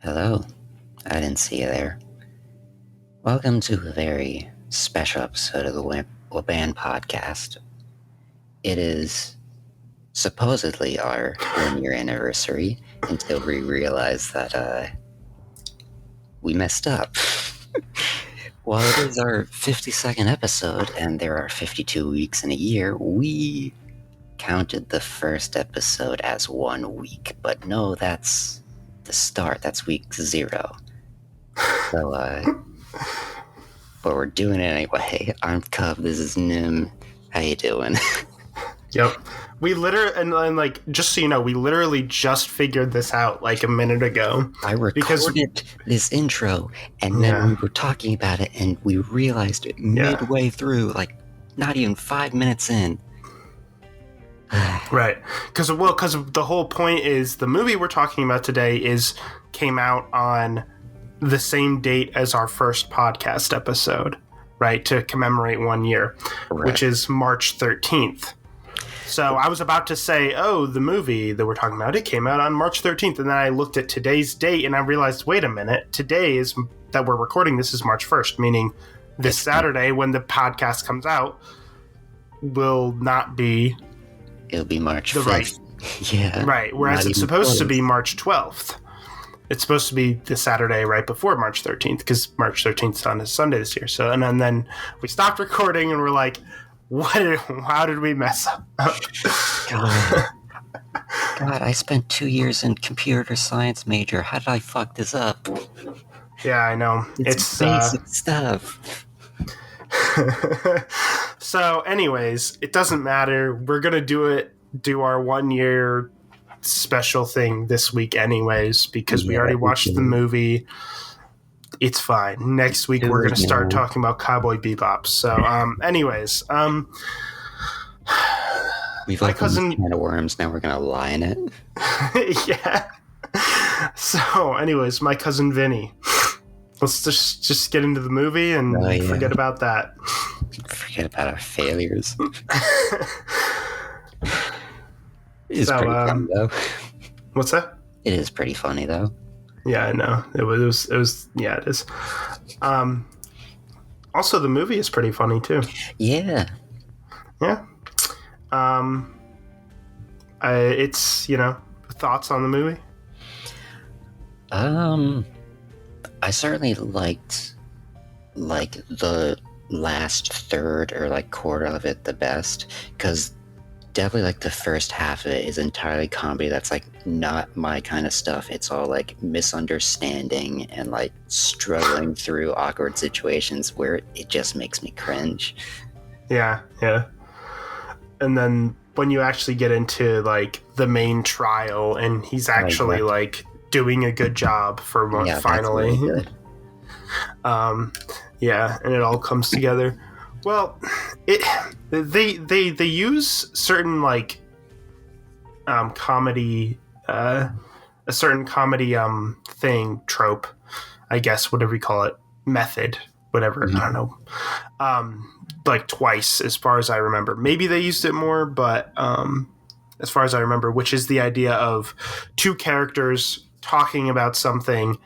Hello. I didn't see you there. Welcome to a very special episode of the WABAN podcast. It is supposedly our 1-year anniversary until we realize that we messed up. While it is our 52nd episode and there are 52 weeks in a year, we counted the first episode as 1 week. But no, that's the start. That's week 0. So, but we're doing it anyway. I'm Cub. This is Nim. How you doing? Yep. We literally, and like, just so you know, we literally just figured this out like a minute ago. I recorded this intro, and then we were talking about it, and we realized it midway through, like, not even 5 minutes in. Right. Because the whole point is the movie we're talking about today came out on the same date as our first podcast episode, right? To commemorate 1 year, which is March 13th. So I was about to say, the movie that we're talking about, it came out on March 13th. And then I looked at today's date and I realized, wait a minute, today is that we're recording this is March 1st, meaning this Saturday when the podcast comes out will not be... It'll be March 5th. Right. Yeah. Right. Whereas it's supposed to be March 12th. It's supposed to be the Saturday right before March 13th because March 13th is on a Sunday this year. So and then we stopped recording and we're like, how did we mess up? God, I spent 2 years in computer science major. How did I fuck this up? Yeah, I know. It's basic stuff. So anyways, it doesn't matter. We're going to do our 1 year special thing this week anyways, because we already watched the movie. It's fine. Next week we're going to start talking about Cowboy Bebop. So anyways, we've opened a can of worms. Now we're going to lie in it. Yeah. So anyways, my cousin Vinny. Let's just get into the movie and forget about that. Forget about our failures. It's pretty fun, though. What's that? It is pretty funny, though. Yeah, I know. It was. Yeah, it is. Also, the movie is pretty funny too. Yeah. Yeah. It's thoughts on the movie. I certainly liked the last third or like quarter of it the best, because definitely like the first half of it is entirely comedy that's like not my kind of stuff. It's all like misunderstanding and like struggling through awkward situations where it just makes me cringe. Yeah. And then when you actually get into like the main trial and he's actually like doing a good job for finally. That's really good. And it all comes together. Well, they use certain like comedy, a certain comedy trope, I guess, whatever you call it, method, whatever. Mm-hmm. I don't know. Like twice, as far as I remember. Maybe they used it more, but as far as I remember, which is the idea of two characters talking about something,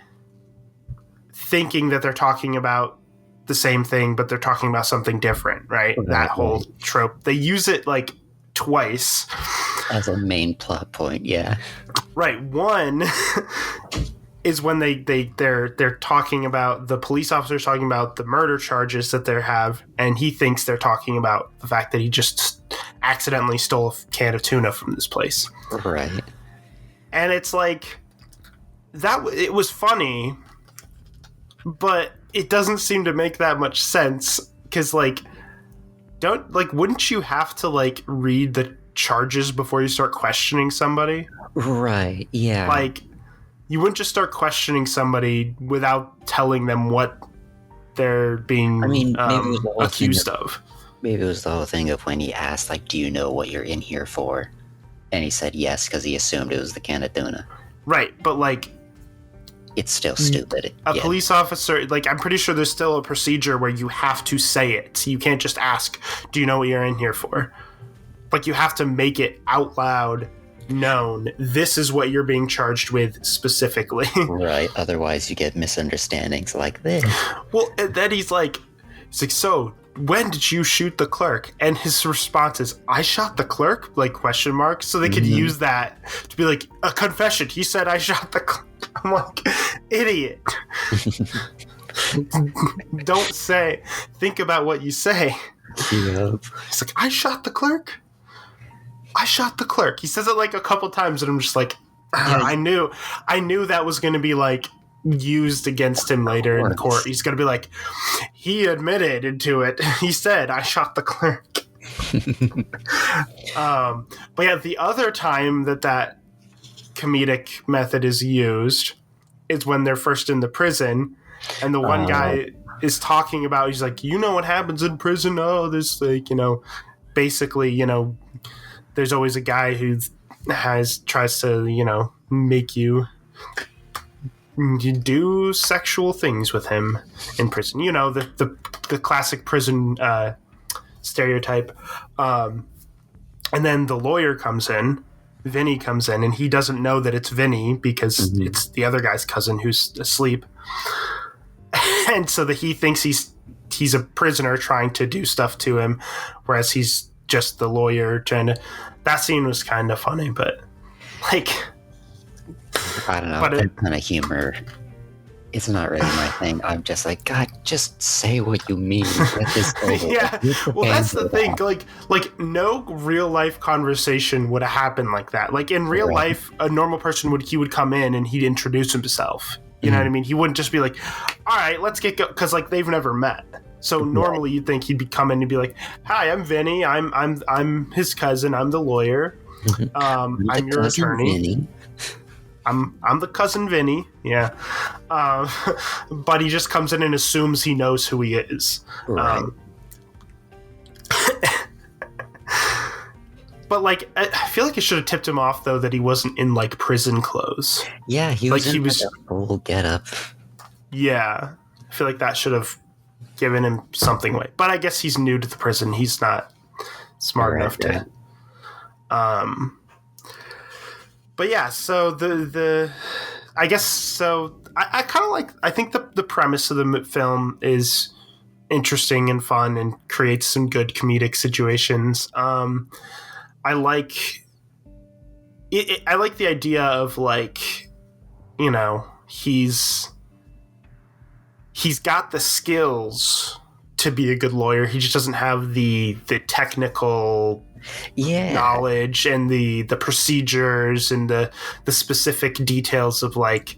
thinking that they're talking about the same thing, but they're talking about something different, right? That whole trope. They use it like twice as a main plot point. Yeah, right. One is when they're talking about, the police officer's talking about the murder charges that they have, and he thinks they're talking about the fact that he just accidentally stole a can of tuna from this place, right? And it's like that. It was funny, but it doesn't seem to make that much sense because, wouldn't you have to, read the charges before you start questioning somebody? Right, yeah. Like, you wouldn't just start questioning somebody without telling them what they're being accused of. Maybe it was the whole thing of when he asked, do you know what you're in here for? And he said yes because he assumed it was the can of tuna. Right, but, it's still stupid. A police officer, I'm pretty sure there's still a procedure where you have to say it. So you can't just ask, do you know what you're in here for? You have to make it out loud known. This is what you're being charged with specifically. Right. Otherwise, you get misunderstandings like this. Well, and then he's like, so when did you shoot the clerk? And his response is, I shot the clerk? Like, question mark. So they could use that to be like, a confession. He said I shot the clerk. I'm like, idiot. Don't say, think about what you say. Yep. He's like, I shot the clerk? I shot the clerk. He says it like a couple times, and I'm just like, I knew that was going to be like used against him later in court. He's going to be like, he admitted into it. He said, I shot the clerk. But yeah, the other time that comedic method is used is when they're first in the prison, and the one guy is talking about, he's like, you know what happens in prison? Oh, this, like, you know, basically, you know, there's always a guy who tries to, you know, make you do sexual things with him in prison. You know, the classic prison stereotype. And then the lawyer comes in, Vinny comes in, and he doesn't know that it's Vinny because it's the other guy's cousin who's asleep. And so that he thinks he's a prisoner trying to do stuff to him, whereas he's just the lawyer trying to. That scene was kind of funny, but like, I don't know, that kind of humor, it's not really my thing. I'm just like, God, just say what you mean. Yeah, well, that's the thing. Like no real life conversation would have happened like that. Like in real life, a normal person would come in and he'd introduce himself. You know what I mean? He wouldn't just be like, all right, let's get go, because like they've never met. So normally you'd think he'd be coming and be like, hi, I'm Vinny. I'm his cousin. I'm the lawyer. I'm your attorney. Vinny. I'm the cousin Vinny. Yeah. But he just comes in and assumes he knows who he is. Right. But like, I feel like it should have tipped him off though that he wasn't in like prison clothes. Yeah, he was in like a full getup. Yeah, I feel like that should have given him something away. But I guess he's new to the prison. He's not smart enough to. But yeah, so I guess so. I kind of like. I think the premise of the film is interesting and fun and creates some good comedic situations. I like it. I like the idea of like, you know, he's got the skills to be a good lawyer. He just doesn't have the technical knowledge and the procedures and the specific details of like,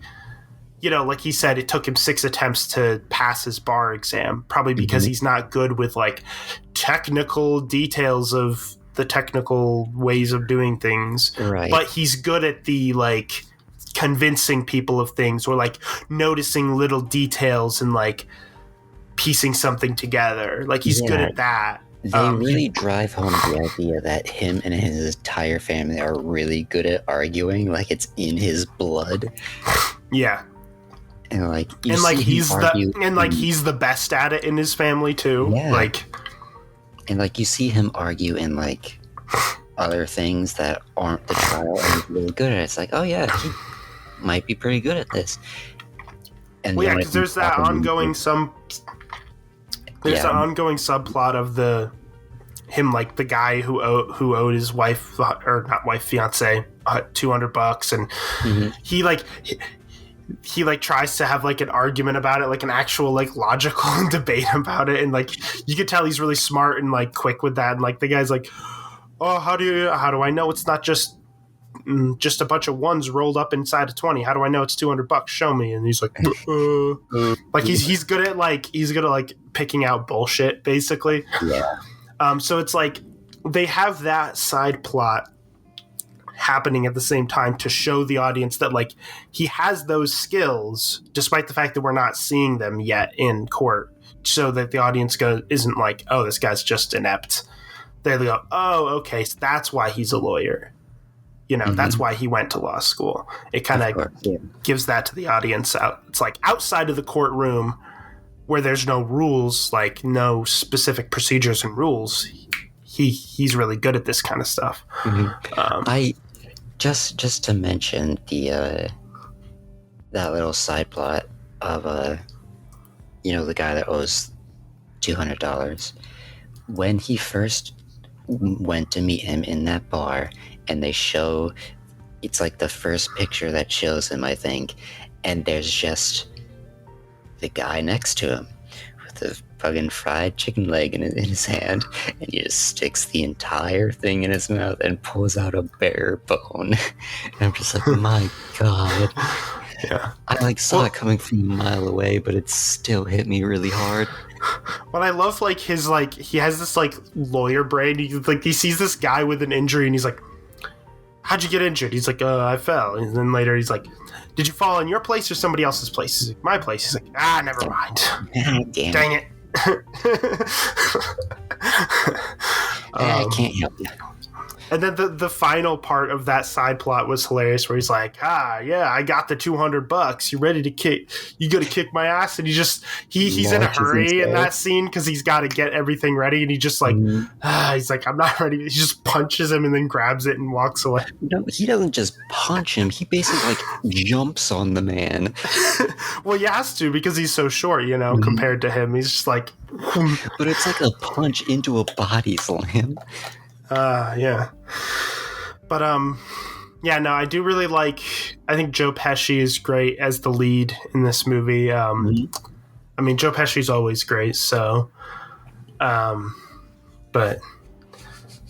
you know, like he said, it took him 6 attempts to pass his bar exam, probably because he's not good with like technical details of the technical ways of doing things. Right. But he's good at the like convincing people of things or like noticing little details and like piecing something together. Like he's good at that. They really drive home the idea that him and his entire family are really good at arguing, like it's in his blood. Yeah. And like he's the best at it in his family too. Yeah. Like, and like you see him argue in like other things that aren't the trial, and he's really good at it. It's like, oh yeah, he might be pretty good at this. And well, yeah, because there's that ongoing ongoing subplot of him like the guy who owed his wife, or not wife, fiance, $200, and he tries to have like an argument about it, like an actual like logical debate about it, and like you could tell he's really smart and like quick with that, and like the guy's like, oh, how do I know it's not just a bunch of ones rolled up inside a 20? How do I know it's $200? Show me. And he's like, like he's good at picking out bullshit basically. Yeah. So it's like they have that side plot happening at the same time to show the audience that like he has those skills despite the fact that we're not seeing them yet in court, so that the audience isn't like, oh, this guy's just inept. They go, oh, okay, so that's why he's a lawyer. You know, that's why he went to law school. It kind of gives that to the audience. It's like outside of the courtroom where there's no rules, like no specific procedures and rules. He's really good at this kind of stuff. just to mention the that little side plot of the guy that owes $200. When he first went to meet him in that bar, and they show, it's like the first picture that shows him, I think, and there's just the guy next to him with the fucking fried chicken leg in his hand, and he just sticks the entire thing in his mouth and pulls out a bare bone. And I'm just like, my God. Yeah. I saw it coming from a mile away, but it still hit me really hard. But I love his he has this lawyer brain. He sees this guy with an injury and he's like, how'd you get injured? He's like, I fell. And then later he's like, did you fall in your place or somebody else's place? He's like, my place. He's like, never mind. Dang it. I can't help you. And then the final part of that side plot was hilarious, where he's like, yeah, I got the $200. You ready to kick? You gonna kick my ass? And he's in a hurry in that scene because he's got to get everything ready, and he just he's like, I'm not ready. He just punches him and then grabs it and walks away. No, he doesn't just punch him. He basically jumps on the man. Well, he has to because he's so short, compared to him. He's just like, but it's like a punch into a body slam. Yeah. But, yeah, no, I do really I think Joe Pesci is great as the lead in this movie. I mean, Joe Pesci's always great, so, but.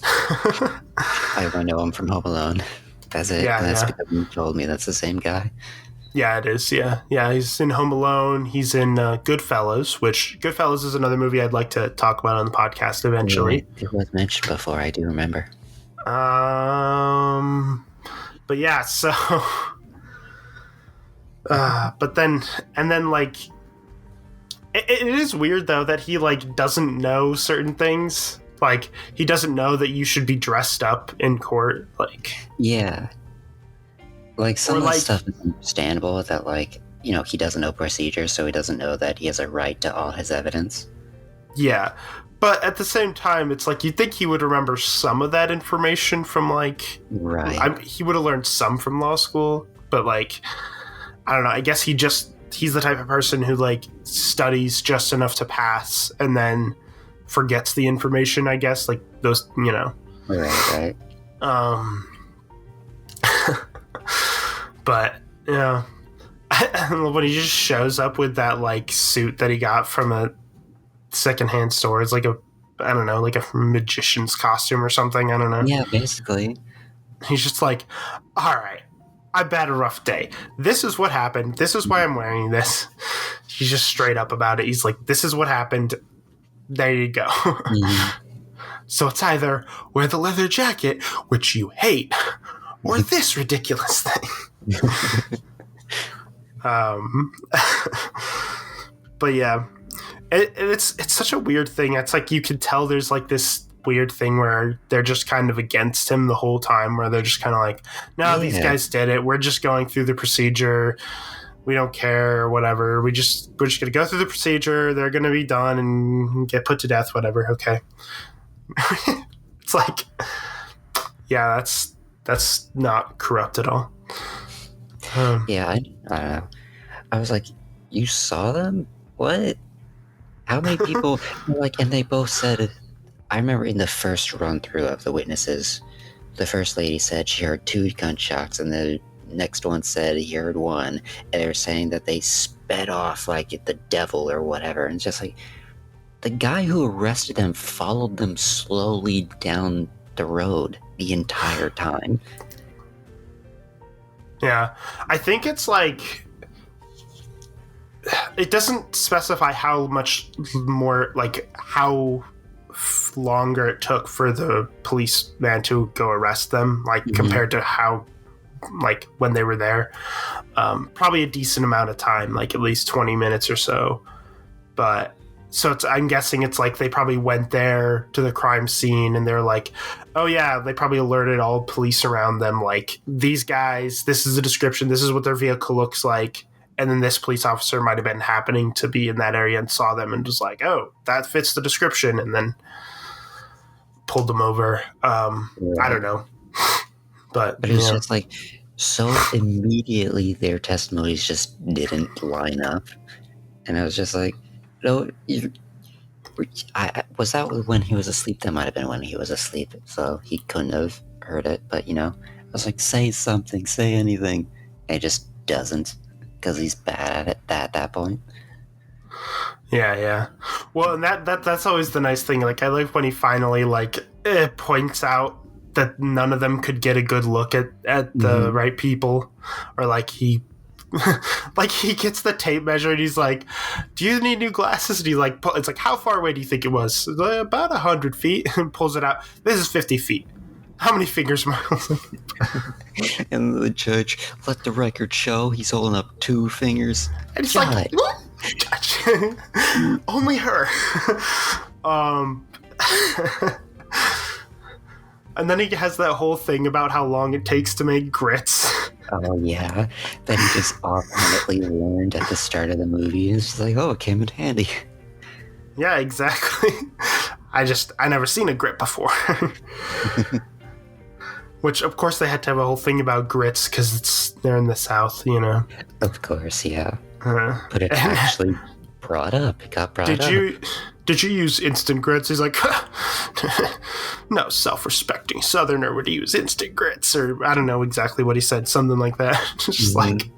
I know him from Home Alone. That's it. Yeah, that's because you told me that's the same guy. Yeah, it is. Yeah. Yeah. He's in Home Alone. He's in Goodfellas, which Goodfellas is another movie I'd like to talk about on the podcast eventually. It was mentioned before. I do remember. But yeah, so, but then, it is weird though that he doesn't know certain things. He doesn't know that you should be dressed up in court. Yeah. Some of the stuff is understandable that, he doesn't know procedures, so he doesn't know that he has a right to all his evidence. Yeah. But at the same time, it's you'd think he would remember some of that information from, Right. He would have learned some from law school, but, I don't know. I guess he's the type of person who, studies just enough to pass and then forgets the information, I guess. Those, Right. But yeah, when he just shows up with that suit that he got from a secondhand store, it's a magician's costume or something. I don't know. Yeah, basically. He's just all right, I've had a rough day. This is what happened. This is why I'm wearing this. He's just straight up about it. He's like, this is what happened. There you go. So it's either wear the leather jacket, which you hate, or this ridiculous thing. But yeah, it's such a weird thing. It's you can tell there's this weird thing where they're just kind of against him the whole time, where they're just kind of no, these guys did it. We're just going through the procedure. We don't care or whatever. We're just going to go through the procedure. They're going to be done and get put to death, whatever. Okay. It's yeah, that's not corrupt at all. Yeah, I don't know. I was like, you saw them? What? How many people? And they both said, I remember in the first run through of the witnesses, the first lady said she heard 2 gunshots, and the next one said he heard 1, and they were saying that they sped off like the devil or whatever. And just the guy who arrested them followed them slowly down the road the entire time. Yeah, I think it's it doesn't specify how much more, how longer it took for the policeman to go arrest them, compared to how, when they were there. Probably a decent amount of time, at least 20 minutes or so. But so I'm guessing it's they probably went there to the crime scene and they're oh yeah, they probably alerted all police around them, these guys, this is the description, this is what their vehicle looks like. And then this police officer might have been happening to be in that area and saw them and was oh, that fits the description, and then pulled them over. I don't know. But But it was just like so immediately their testimonies just didn't line up, and I was just like, no, was that when he was asleep? That might have been when he was asleep, so he couldn't have heard it. But I was like, say something, say anything. And he just doesn't, because he's bad at it at that point. Yeah. Well, and that's always the nice thing. Like, I like when he finally points out that none of them could get a good look at the right people, or like he gets the tape measure and he's like, "Do you need new glasses?" And he's like, "It's like, how far away do you think it was?" About 100 feet, and pulls it out. This is 50 feet. How many fingers miles? And the judge let the record show he's holding up 2 fingers. And he's like, what? Judge, only her. And then he has that whole thing about how long it takes to make grits. Oh yeah, that he just automatically learned at the start of the movie. It's just like, oh, it came in handy. Yeah, exactly. I never seen a grit before. Which, of course, they had to have a whole thing about grits because they're in the South, Of course, yeah. But it actually got brought up. Did you use instant grits? He's like, no self-respecting Southerner would use instant grits, or I don't know exactly what he said, something like that. Just like,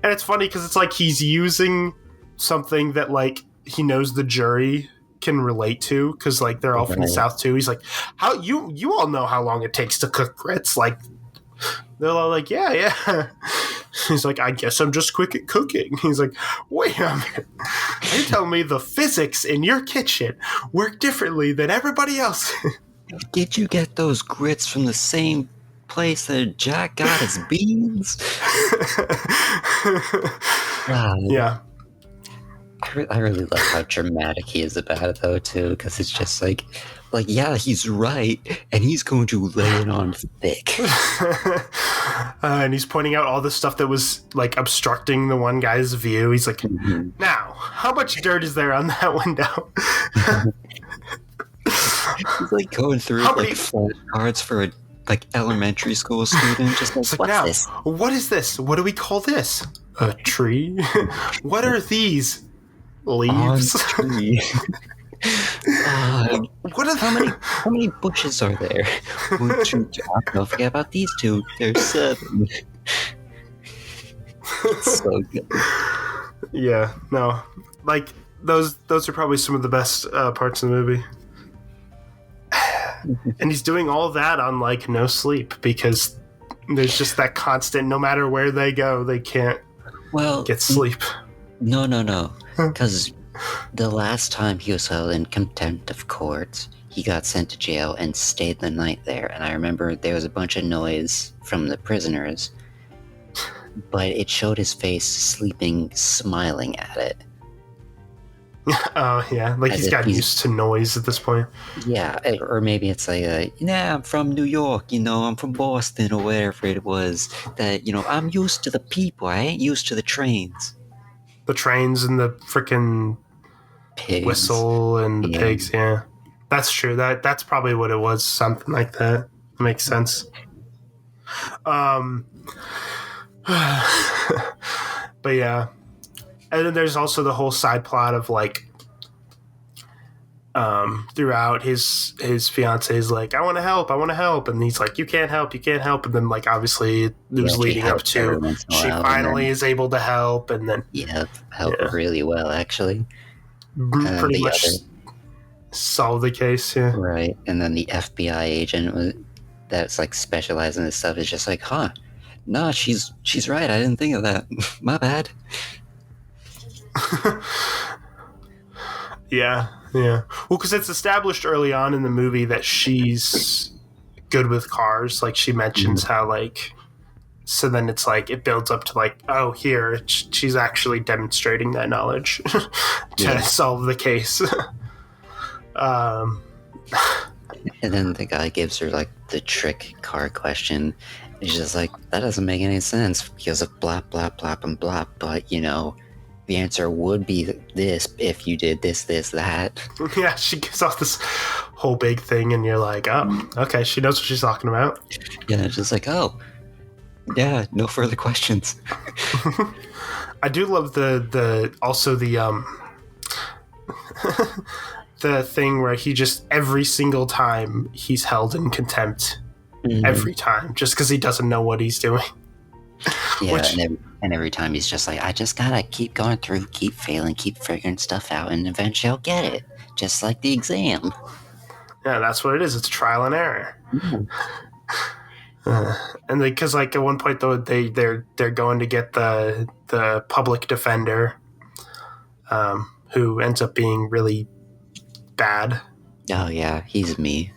and it's funny because it's like he's using something that like he knows the jury can relate to, because like they're all from the South too. He's like, how you all know how long it takes to cook grits? Like, they're all like, yeah. He's like, I guess I'm just quick at cooking. He's like, wait a minute, you're telling me the physics in your kitchen work differently than everybody else? Did you get those grits from the same place that Jack got his beans? Yeah. I really love how dramatic he is about it, though, too, because it's just like, yeah, he's right, and he's going to lay it on thick. And he's pointing out all the stuff that was, like, obstructing the one guy's view. He's like, now, how much dirt is there on that window? He's, like, going through, flashcards for a, elementary school student. Just like, what's this? What is this? What do we call this? A tree? What are these? Leaves. How many bushes are there? 1, 2, 3. Don't forget about these 2. There's 7. It's so good. Yeah, no, like those are probably some of the best parts of the movie. And he's doing all that on like no sleep, because there's just that constant. No matter where they go, they can't get sleep. No. Because the last time he was held in contempt of court, he got sent to jail and stayed the night there. And I remember there was a bunch of noise from the prisoners, but it showed his face sleeping, smiling at it. Oh, yeah. Like he's gotten used to noise at this point. Yeah, or maybe it's like, I'm from New York, I'm from Boston, or wherever it was. That, I'm used to the people. I ain't used to the trains. The trains and the freaking whistle and the pigs, yeah. That's true. That's probably what it was, something like that. Makes sense. But yeah. And then there's also the whole side plot of like throughout his fiance is like, I want to help, and he's like, you can't help, and then like obviously it was leading up to she finally is able to help, and then help really well, actually. Pretty much solve the case, yeah. Right, and then the FBI agent that's like specialized in this stuff is just like, nah, she's right, I didn't think of that. My bad. Yeah. Well, because it's established early on in the movie that she's good with cars. Like, she mentions how, like, so then it's like, it builds up to, like, oh, here, she's actually demonstrating that knowledge to solve the case. And then the guy gives her, like, the trick car question. And she's just like, that doesn't make any sense because of blah, blah, blah, and blah. But, the answer would be this if you did this, that. Yeah, she gives off this whole big thing, and you're like, oh, okay, she knows what she's talking about. Yeah, it's just like, oh, yeah, no further questions. I do love the the thing where he just every single time he's held in contempt, every time, just because he doesn't know what he's doing. Yeah, and every time he's just like, I just gotta keep going through, keep failing, keep figuring stuff out, and eventually I'll get it, just like the exam. Yeah, that's what it is. It's trial and error. And because like at one point though they're going to get the public defender, who ends up being really bad. Oh yeah, he's me.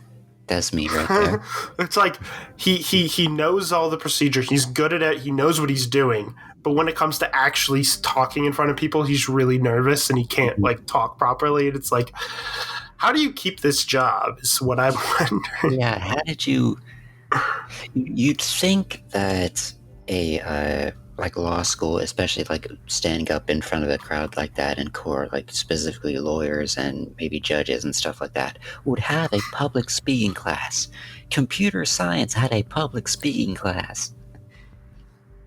That's me right there. It's like he knows all the procedure. He's good at it. He knows what he's doing. But when it comes to actually talking in front of people, he's really nervous and he can't like talk properly. And it's like, how do you keep this job? Is what I'm wondering. Yeah, how did you? You'd think that a like law school, especially like standing up in front of a crowd like that in court, like specifically lawyers and maybe judges and stuff like that, would have a public speaking class. Computer science had a public speaking class.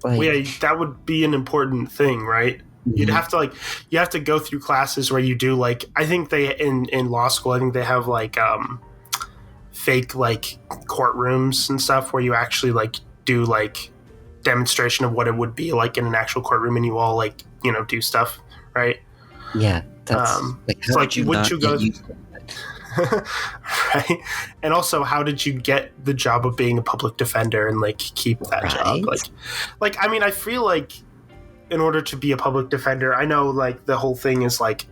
Like, Well, yeah, that would be an important thing, right? You'd have to you have to go through classes where you do like, I think they in law school, I think they have like fake like courtrooms and stuff where you actually like do like demonstration of what it would be like in an actual courtroom, and you all like, you know, do stuff, right? yeah, that's like, how like, did you would not you get go used to that? right? And also, how did you get the job of being a public defender and like keep that job? Like I mean, I feel like in order to be a public defender, I know like the whole thing is like,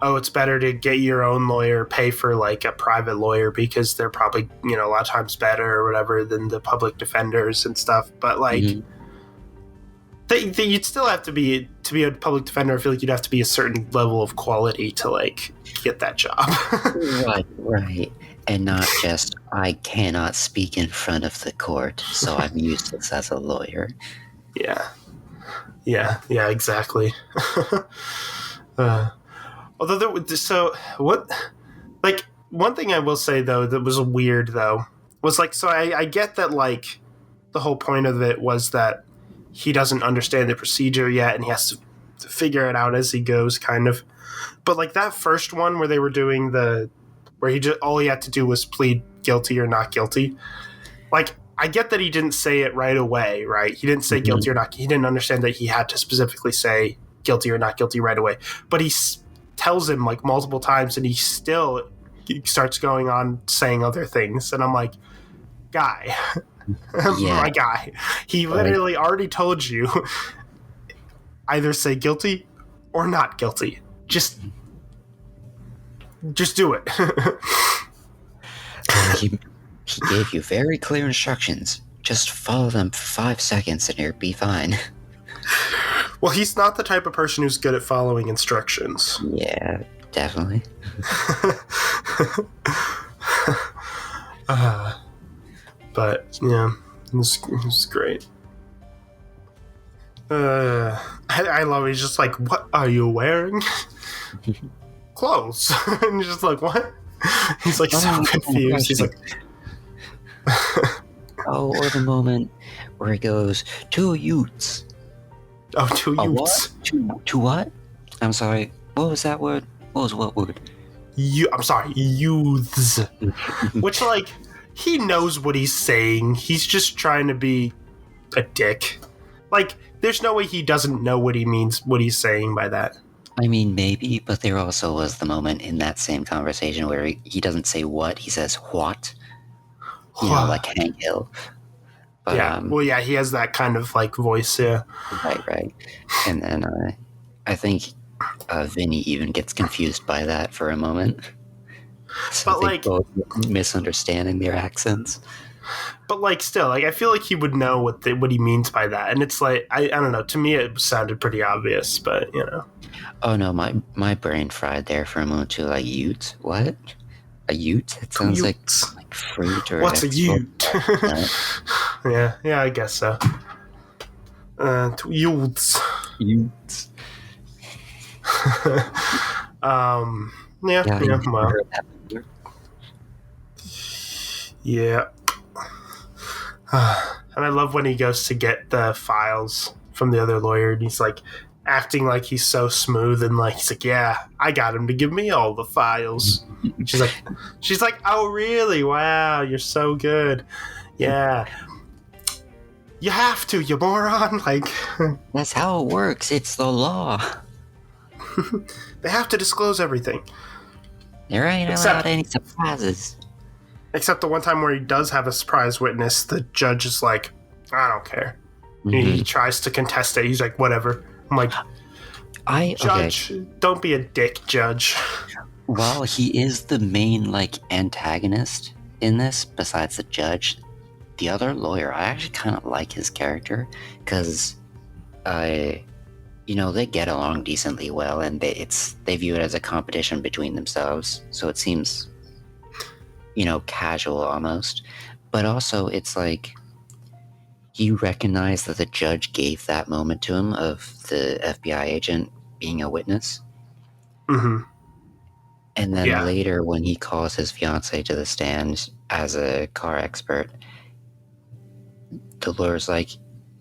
oh, it's better to get your own lawyer, pay for like a private lawyer because they're probably, you know, a lot of times better or whatever than the public defenders and stuff. But like, you'd still have to be a public defender. I feel like you'd have to be a certain level of quality to like get that job. Right. And not just, I cannot speak in front of the court, so I'm useless as a lawyer. Yeah, exactly. Although like one thing I will say though that was weird though was like, so I get that like the whole point of it was that he doesn't understand the procedure yet and he has to figure it out as he goes, kind of. But like that first one where they were doing where all he had to do was plead guilty or not guilty. Like, I get that he didn't say it right away, right? He didn't say guilty or not. He didn't understand that he had to specifically say guilty or not guilty right away. But he tells him like multiple times, and he starts going on saying other things. And I'm like, guy, my guy, he literally already told you either say guilty or not guilty. Just do it. He gave you very clear instructions. Just follow them for 5 seconds and you'll be fine. Well, he's not the type of person who's good at following instructions. Yeah, definitely. But yeah, it was great. I love it. He's just like, what are you wearing? Clothes. And he's just like, what? He's like so confused. He's like, oh, or the moment where he goes, 2 youths. Oh, 2 youths. To what? I'm sorry. What was that word? What word? I'm sorry, youths. Which, like, he knows what he's saying. He's just trying to be a dick. Like, there's no way he doesn't know what he means, what he's saying by that. I mean, maybe, but there also was the moment in that same conversation where he doesn't say what, he says what. You know, like Hank Hill. But, yeah, well, yeah, he has that kind of, like, voice, yeah. Right. And then I think Vinny even gets confused by that for a moment. So but, like, both misunderstanding their accents. But, like, still, like, I feel like he would know what he means by that. And it's like, I don't know, to me it sounded pretty obvious, but, you know. Oh, no, my brain fried there for a moment, too. Like, ute? What? A ute? It sounds like fruit or... What's a ute? yeah, I guess so. Utes. Utes. Yeah, well. Yeah. And I love when he goes to get the files from the other lawyer, and he's like acting like he's so smooth, and like he's like, "Yeah, I got him to give me all the files." She's like, "Oh, really? Wow, you're so good. Yeah, you have to, you moron." Like, That's how it works. It's the law. they have to disclose everything. There ain't allowed any surprises. Except the one time where he does have a surprise witness, the judge is like, "I don't care." He tries to contest it. He's like, "Whatever." I'm like, Judge, don't be a dick, Judge. While he is the main antagonist in this, besides the judge, the other lawyer, I actually kind of like his character because, they get along decently well, and they view it as a competition between themselves. So it seems, casual almost, but also it's like he recognized that the judge gave that moment to him of the FBI agent being a witness. Mm-hmm. And then later, when he calls his fiancée to the stand as a car expert, the lawyer's like,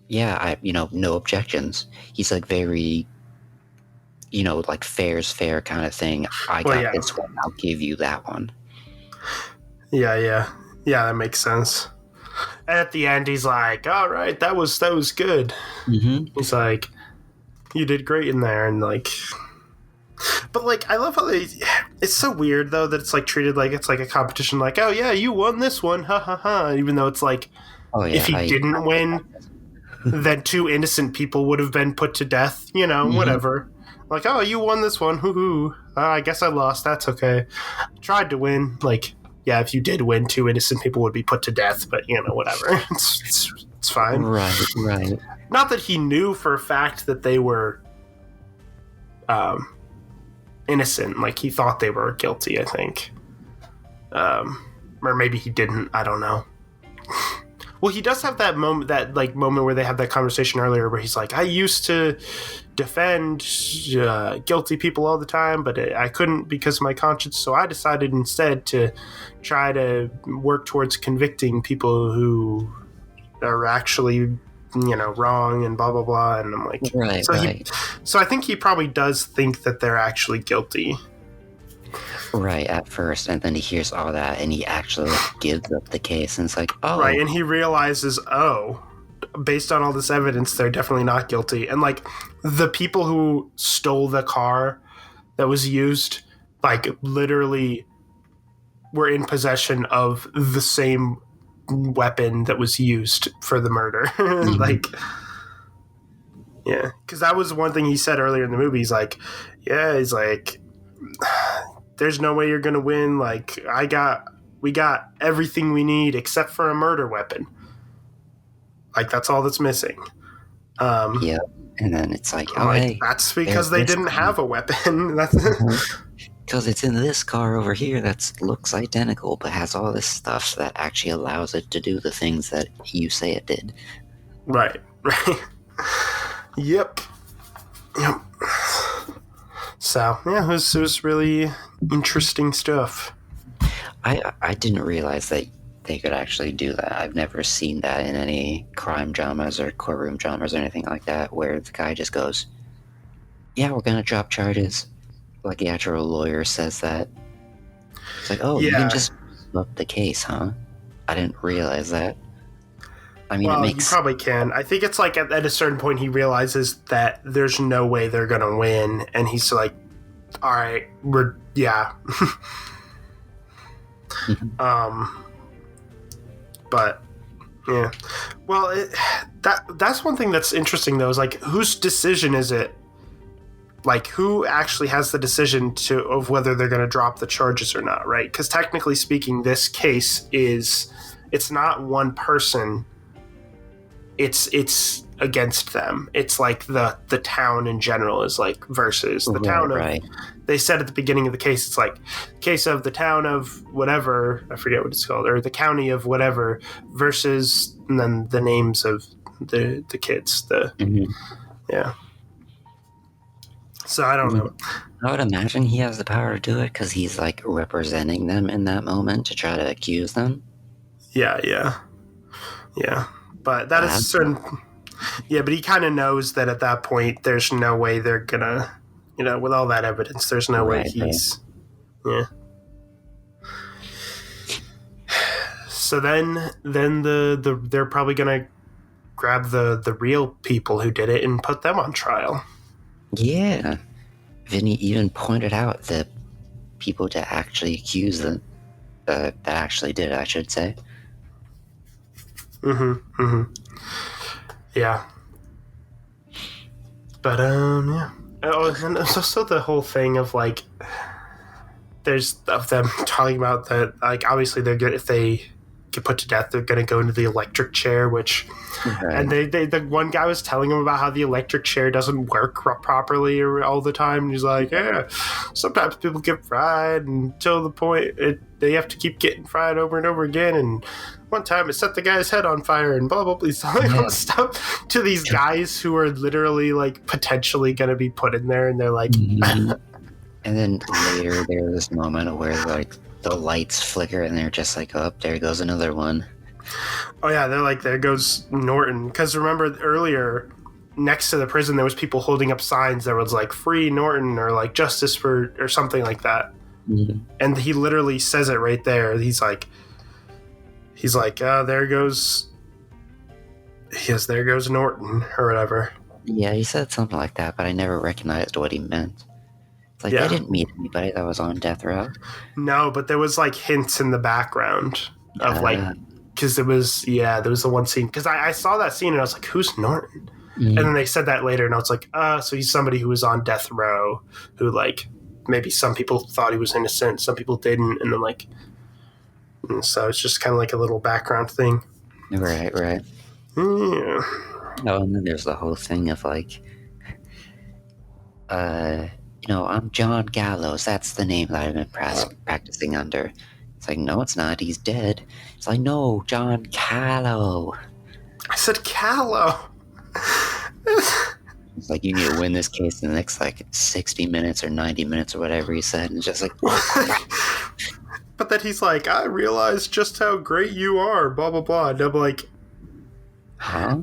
"Yeah, no objections." He's like very, fair's fair kind of thing. I got this one. I'll give you that one. Yeah, that makes sense. And at the end, he's like, "All right, that was good." Mm-hmm. He's like, "You did great in there," and like, but like, I love how it's so weird though that it's like treated like it's like a competition. Like, "Oh yeah, you won this one, ha ha ha," even though it's like, if he didn't win, then 2 innocent people would have been put to death. Whatever. Like, "Oh, you won this one, hoo hoo. I guess I lost. That's okay. Tried to win." Like, yeah, if you did win, 2 innocent people would be put to death, but whatever. It's fine. Right. Not that he knew for a fact that they were innocent. Like, he thought they were guilty, I think. Or maybe he didn't. I don't know. Well, he does have that moment, moment where they have that conversation earlier where he's like, "I used to defend guilty people all the time, but I couldn't because of my conscience, so I decided instead to try to work towards convicting people who are actually, wrong and blah, blah, blah." And I'm like, right. So I think he probably does think that they're actually guilty. Right, at first, and then he hears all that, and he actually gives up the case, and it's like, oh. Right, and he realizes, based on all this evidence, they're definitely not guilty. And, like, the people who stole the car that was used, like, literally were in possession of the same weapon that was used for the murder. Mm-hmm. Like, yeah, because that was one thing he said earlier in the movie. He's like, "There's no way you're gonna win. Like, we got everything we need except for a murder weapon. Like, that's all that's missing." Yeah, and then it's like, hey, that's because they didn't have a weapon. That's because it's in this car over here that looks identical, but has all this stuff that actually allows it to do the things that you say it did. Right. Yep. So, yeah, it was really interesting stuff. I didn't realize that they could actually do that. I've never seen that in any crime dramas or courtroom dramas or anything like that, where the guy just goes, "Yeah, we're going to drop charges." Like the actual lawyer says that. It's like, oh, you can just up the case, huh? I didn't realize that. I mean, you probably can. I think it's like at a certain point he realizes that there's no way they're going to win, and he's like, "All right, but yeah, well, that's one thing that's interesting though, is like, whose decision is it? Like, who actually has the decision of whether they're going to drop the charges or not, right? Because technically speaking, this case it's not one person. It's against them. It's like the town in general is like versus the town of. Right. They said at the beginning of the case, it's like case of the town of whatever, I forget what it's called, or the county of whatever versus, and then the names of the kids. Yeah. So I don't know. I would imagine he has the power to do it because he's like representing them in that moment to try to accuse them. Yeah. But that is certain. Yeah, but he kind of knows that at that point, there's no way they're gonna, with all that evidence, there's no way he's. Yeah. So then they're probably gonna grab the real people who did it and put them on trial. Yeah. Vinny even pointed out the people to actually accuse them, that actually did it, I should say. Yeah. But, yeah. Oh, and there's also the whole thing of, like, there's of them talking about that, like, obviously they're good if they get put to death, they're going to go into the electric chair, which, and the one guy was telling him about how the electric chair doesn't work properly all the time, and he's like, yeah, sometimes people get fried until the point they have to keep getting fried over and over again, and one time it set the guy's head on fire and blah blah blah, stuff to these guys who are literally like potentially going to be put in there, and they're like and then later there's this moment where like the lights flicker and they're just like, oh, there goes another one. Oh yeah, they're like, there goes Norton, because remember earlier next to the prison there was people holding up signs that was like free Norton or like justice for or something like that. And he literally says it right there. He's like there goes Norton or whatever. Yeah, he said something like that, but I never recognized what he meant. It's like, I didn't meet anybody that was on death row. No, but there was like hints in the background of like, because there was the one scene, because I saw that scene and I was like, who's Norton? And then they said that later and I was like, so he's somebody who was on death row who like maybe some people thought he was innocent, some people didn't, and then like, and so it's just kind of like a little background thing. Right. Yeah. Oh, and then there's the whole thing of like, I'm John Gallows. That's the name that I've been practicing under. It's like, no, it's not. He's dead. It's like, no, John Callow. I said Callow. It's like, you need to win this case in the next, like, 60 minutes or 90 minutes or whatever he said. And it's just like, but then he's like, I realized just how great you are, blah, blah, blah. And I'm like, huh?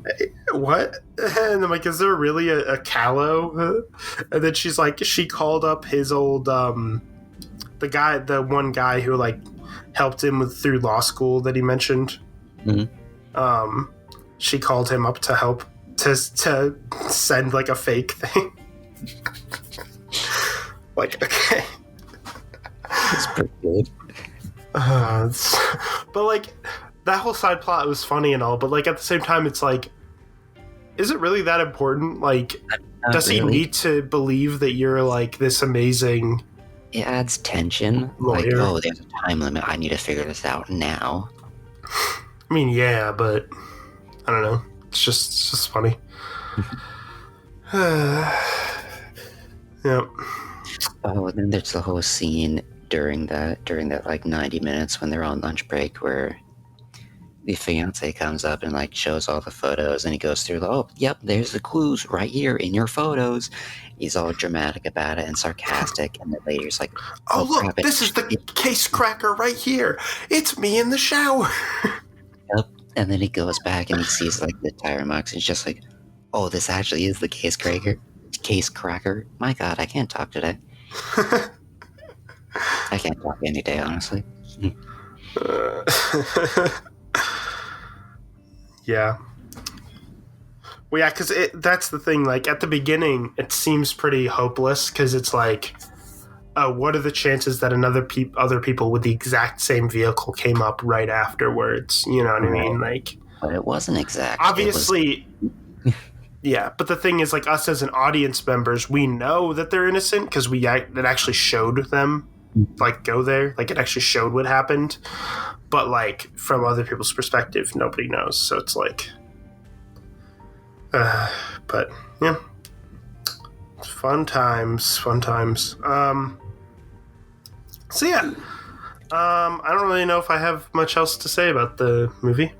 What? And I'm like, is there really a Callow? And then she's like, she called up his old, the one guy who, like, helped him through law school that he mentioned. She called him up to help to send like a fake thing. Like, okay, it's pretty good. But like that whole side plot was funny and all, but like at the same time it's like, is it really that important? Like, does he need to believe that you're like this amazing? It adds tension. Lawyer. Like, oh, there's a time limit, I need to figure this out now. I mean, yeah, but I don't know. It's just funny. Yeah. Oh, and then there's the whole scene during that like 90 minutes when they're on lunch break where the fiance comes up and like shows all the photos and he goes through there's the clues right here in your photos. He's all dramatic about it and sarcastic, and the lady's like, oh look, this is the case cracker right here. It's me in the shower. Yep. And then he goes back and he sees like the tire marks and he's just like, oh, this actually is the case cracker. My God, I can't talk today. I can't talk any day, honestly. Yeah. Well, yeah, because that's the thing. Like, at the beginning, it seems pretty hopeless because it's like, what are the chances that other people with the exact same vehicle came up right afterwards? You know what I mean? Like, but it wasn't exact. Obviously, yeah. But the thing is, like, us as an audience members, we know that they're innocent because it actually showed them, like, go there. Like, it actually showed what happened. But, like, from other people's perspective, nobody knows. So it's like, but yeah, fun times. So yeah, I don't really know if I have much else to say about the movie.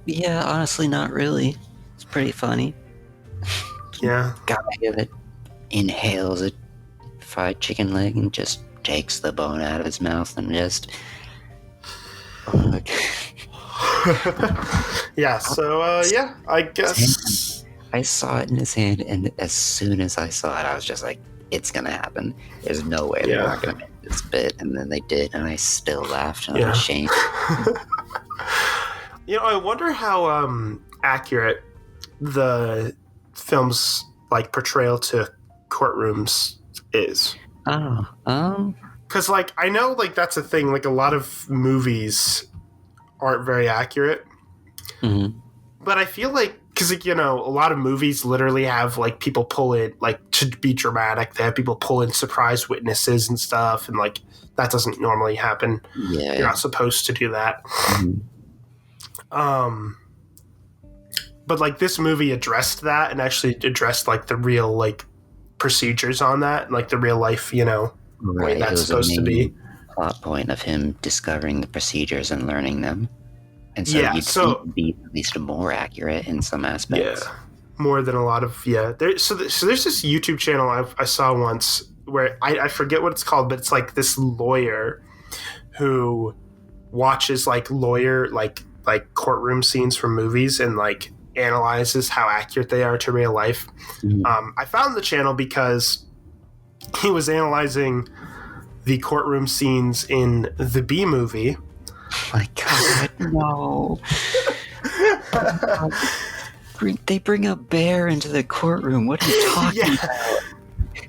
Yeah, honestly, not really. It's pretty funny. Yeah. Guy that inhales a fried chicken leg and just takes the bone out of his mouth and just Yeah, so yeah, I guess. I saw it in his hand, and as soon as I saw it, I was just like, it's gonna happen. There's no way they're not gonna make this bit. And then they did, and I still laughed, and I'm ashamed. I wonder how accurate the film's like portrayal to courtrooms is. Because like I know like that's a thing. Like a lot of movies aren't very accurate, but I feel like because like, a lot of movies literally have like people pull in like to be dramatic. They have people pull in surprise witnesses and stuff, and like that doesn't normally happen. Yeah, you're not supposed to do that. But like this movie addressed that and actually addressed like the real like procedures on that, like the real life, way that's supposed to be. Plot point of him discovering the procedures and learning them, and so you'd think it'd be at least more accurate in some aspects. Yeah, more than a lot of So there's this YouTube channel I saw once where I forget what it's called, but it's like this lawyer who watches like courtroom scenes from movies and like analyzes how accurate they are to real life. I found the channel because he was analyzing the courtroom scenes in the B movie. Oh my God, no. They bring a bear into the courtroom. What are you talking about?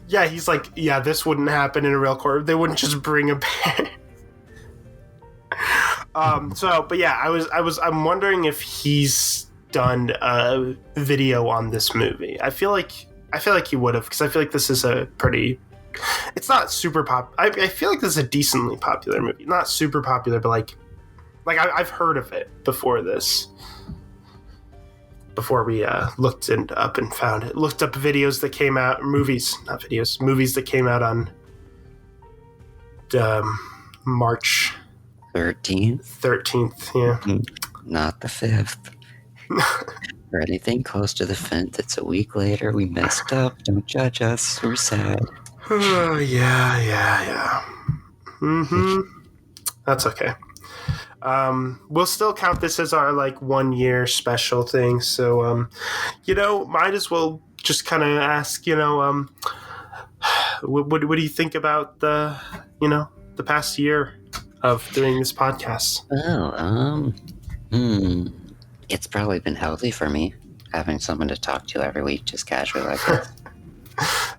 Yeah, he's like, yeah, this wouldn't happen in a real courtroom. They wouldn't just bring a bear. But yeah, I'm wondering if he's done a video on this movie. I feel like he would have, because I feel like this is a pretty. It's not super I feel like this is a decently popular movie. Not super popular, but like I've heard of it before this. Before we looked up and found it, looked up videos that came out, movies that came out on March 13th, yeah. Not the 5th. Or anything close to the 5th. It's a week later. We messed up. Don't judge us. We're sad. Oh, yeah. That's okay. We'll still count this as our like 1 year special thing. So, might as well just kind of ask, what do you think about the past year of doing this podcast? It's probably been healthy for me having someone to talk to every week, just casually like this.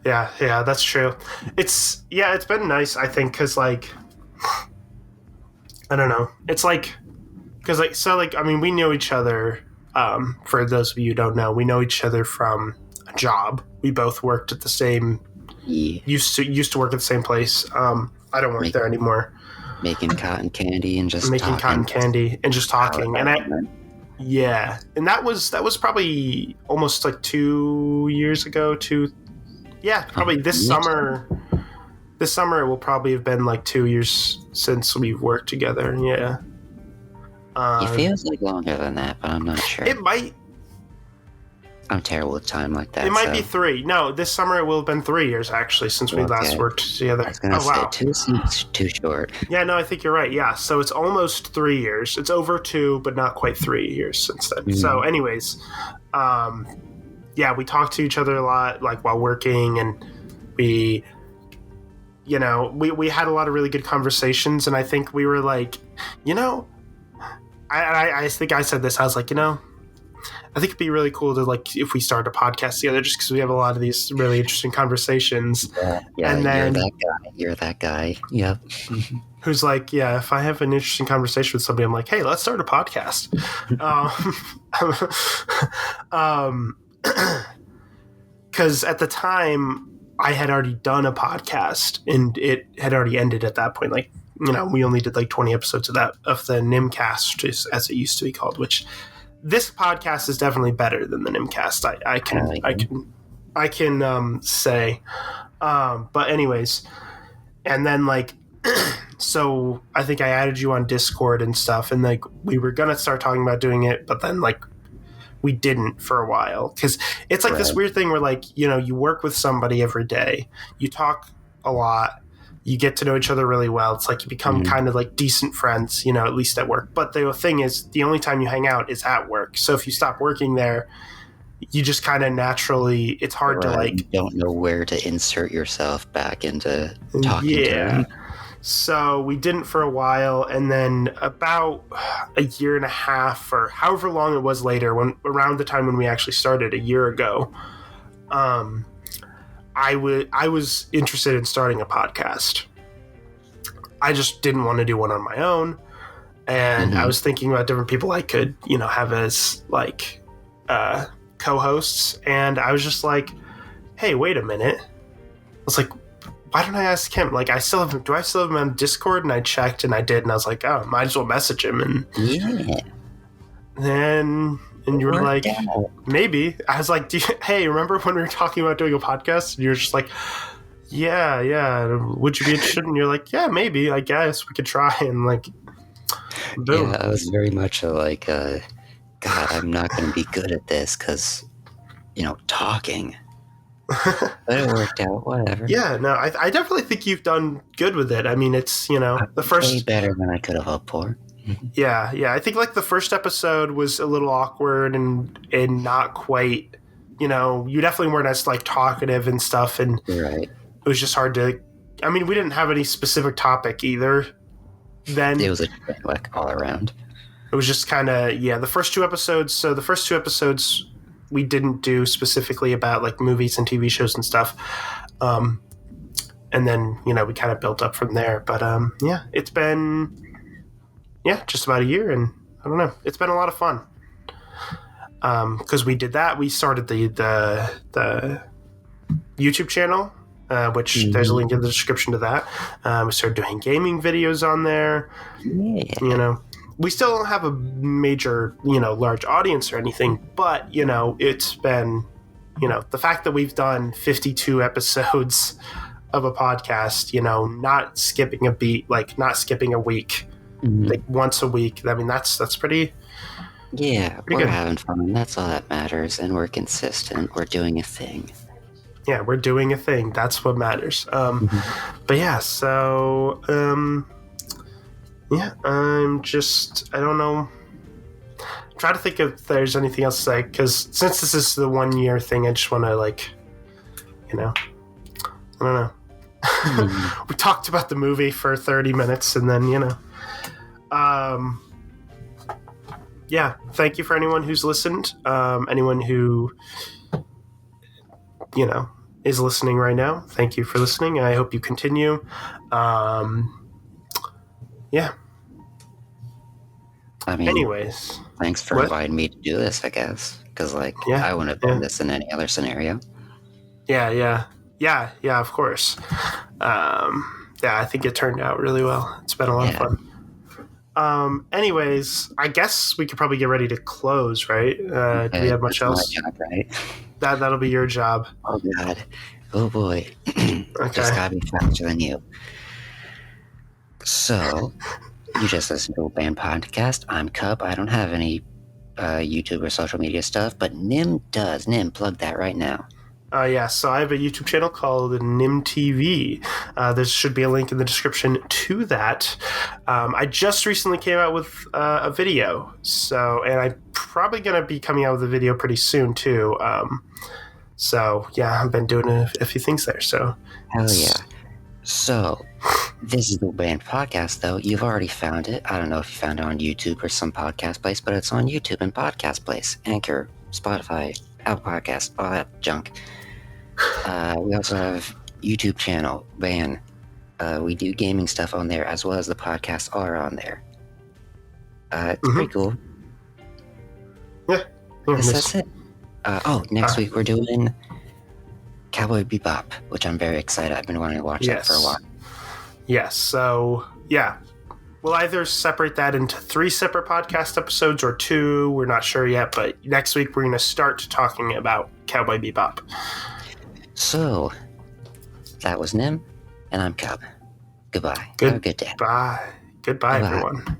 Yeah, that's true. It's been nice, I think, because like I don't know. It's like because I mean, we know each other. For those of you who don't know, we know each other from a job. We both worked at the same. Yeah. Used to work at the same place. I don't work there anymore. Making cotton candy and just talking. And that was probably almost like 2 years ago. Probably this summer. This summer it will probably have been like 2 years since we've worked together. Yeah. It feels like longer than that, but I'm not sure. It might. I'm terrible with time like that. It might be 3. No, this summer it will have been 3 years actually since we last worked together. I was gonna say 2 seems too short. Yeah, no, I think you're right. Yeah, so it's almost 3 years. It's over 2, but not quite 3 years since then. So, anyways, we talk to each other a lot, like while working, and we had a lot of really good conversations, and I think we were like, I think I said this. I was like, I think it'd be really cool to like if we start a podcast together, just because we have a lot of these really interesting conversations. Yeah, and then you're that guy. Yep. Who's like, yeah, if I have an interesting conversation with somebody, I'm like, hey, let's start a podcast. Because at the time I had already done a podcast and it had already ended at that point. Like, we only did like 20 episodes of the Nimcast, as it used to be called, which this podcast is definitely better than the Nimcast. I can say. But anyways, and then like, so I think I added you on Discord and stuff, and like we were gonna start talking about doing it, but then like we didn't for a while because it's like this weird thing where like you work with somebody every day, you talk a lot, you get to know each other really well. It's like you become kind of like decent friends, you know, at least at work. But the thing is, the only time you hang out is at work. So if you stop working there, you just kind of naturally, it's hard to like... You don't know where to insert yourself back into talking to them. So we didn't for a while, and then about a year and a half or however long it was later, around the time when we actually started a year ago, I was interested in starting a podcast. I just didn't want to do one on my own, and I was thinking about different people I could, you know, have as like co-hosts, and I was just like, hey, wait a minute. I was like, why don't I ask him? Like, do I still have him on Discord? And I checked, and I did, and I was like, oh, might as well message him. And then you were like, maybe. I was like, hey, remember when we were talking about doing a podcast? And you were just like, yeah. Would you be interested? And you're like, yeah, maybe. I guess we could try. And like, boom. Yeah, I was very much like, God, I'm not going to be good at this because, you know, talking. But it worked out, whatever. Yeah, no, I definitely think you've done good with it. I mean, it's, you know, the first... Way better than I could have hoped for. Yeah. I think, like, the first episode was a little awkward and not quite, you know, you definitely weren't as, like, talkative and stuff, and right. It was just hard to... I mean, we didn't have any specific topic either then. It was a like all around. It was just kind of, the first two episodes... So the first two episodes... we didn't do specifically about like movies and TV shows and stuff. And then, you know, we kind of built up from there. But it's been, just about a year. And I don't know, it's been a lot of fun. Because we did that. We started the YouTube channel, which there's a link in the description to that. We started doing gaming videos on there. Yeah. You know. We still don't have a major, you know, large audience or anything, but, you know, it's been, you know, the fact that we've done 52 episodes of a podcast, you know, not skipping a beat, like not skipping a week, like once a week. I mean, that's pretty... Yeah, pretty we're good. having fun. That's all that matters, and we're consistent. We're doing a thing. Yeah, we're doing a thing. That's what matters. But yeah, so... yeah, I don't know. Try to think if there's anything else to say, because since this is the 1 year thing, I just want to, like, you know, I don't know. We talked about the movie for 30 minutes, and then, you know. Yeah, thank you for anyone who's listened. Anyone who, you know, is listening right now. Thank you for listening. I hope you continue. Yeah. I mean, anyways, thanks for inviting me to do this, I guess. Because, like, I wouldn't have done this in any other scenario. Yeah, of course. I think it turned out really well. It's been a lot of fun. Anyways, I guess we could probably get ready to close, right? Do we have much else? My job, right? That'll be your job. Oh, God. Oh, boy. Okay. Just gotta be faster than you. So, you just listened to a WABAN podcast. I'm Cub. I don't have any YouTube or social media stuff, but Nim does. Nim, plug that right now. So I have a YouTube channel called Nim TV. There should be a link in the description to that. I just recently came out with a video, and I'm probably going to be coming out with a video pretty soon, too. I've been doing a few things there. So, hell yeah. So, this is the WABAN podcast, though. You've already found it. I don't know if you found it on YouTube or some podcast place, but it's on YouTube and podcast place. Anchor, Spotify, Apple Podcasts, all that junk. We also have YouTube channel, WABAN. We do gaming stuff on there, as well as the podcasts are on there. It's pretty cool. Yeah. That's it. Next week we're doing Cowboy Bebop, which I'm very excited. I've been wanting to watch that for a while. Yes, so, we'll either separate that into 3 separate podcast episodes or 2. We're not sure yet, but next week we're going to start talking about Cowboy Bebop. So, that was Nim, and I'm Cub. Goodbye. Have a good day. Goodbye, everyone.